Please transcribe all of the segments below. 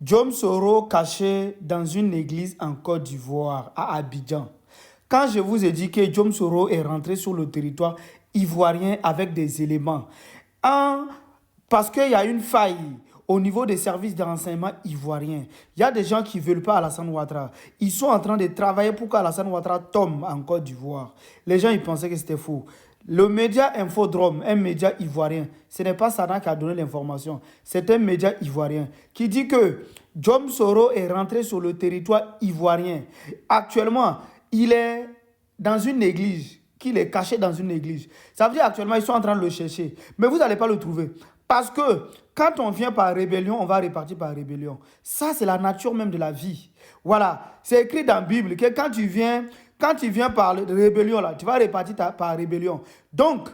Jom Soro caché dans une église en Côte d'Ivoire, à Abidjan. Quand je vous ai dit que Jom Soro est rentré sur le territoire ivoirien avec des éléments, un, parce qu'il y a une faille au niveau des services de renseignement ivoiriens. Il y a des gens qui ne veulent pas Alassane Ouattara. Ils sont en train de travailler pour qu'Alassane Ouattara tombe en Côte d'Ivoire. Les gens ils pensaient que c'était faux. Le média Infodrome, un média ivoirien, ce n'est pas Sana qui a donné l'information, c'est un média ivoirien qui dit que Jom Soro est rentré sur le territoire ivoirien. Actuellement, il est dans une église, qu'il est caché dans une église. Ça veut dire actuellement, ils sont en train de le chercher. Mais vous n'allez pas le trouver. Parce que quand on vient par rébellion, on va repartir par rébellion. Ça, c'est la nature même de la vie. Voilà. C'est écrit dans la Bible que quand tu viens par rébellion, là, tu vas repartir par rébellion. Donc,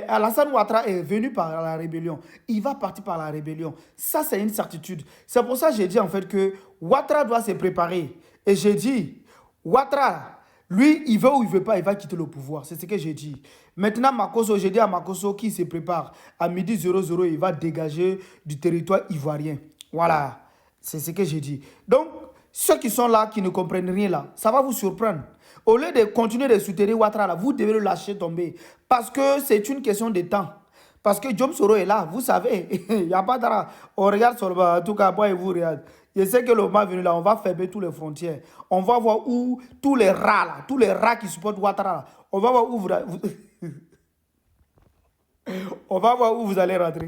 Alassane Ouattara est venu par la rébellion. Il va partir par la rébellion. Ça, c'est une certitude. C'est pour ça que j'ai dit en fait que Ouattara doit se préparer. Et j'ai dit, Ouattara, lui, il veut ou il ne veut pas, il va quitter le pouvoir. C'est ce que j'ai dit. Maintenant, Makosso, j'ai dit à Makosso qu'il se prépare. À midi 00, il va dégager du territoire ivoirien. Voilà. C'est ce que j'ai dit. Donc, ceux qui sont là, qui ne comprennent rien là, ça va vous surprendre. Au lieu de continuer de soutenir Ouattara, là, vous devez le lâcher tomber. Parce que c'est une question de temps. Parce que Jom Soro est là, vous savez. Il n'y a pas d'ara. On regarde sur le bas, en tout cas, moi et vous, regarde. Je sais que le moment venu là, on va fermer toutes les frontières. On va voir où tous les rats là, tous les rats qui supportent Ouattara là, on va voir où on va voir où vous allez rentrer.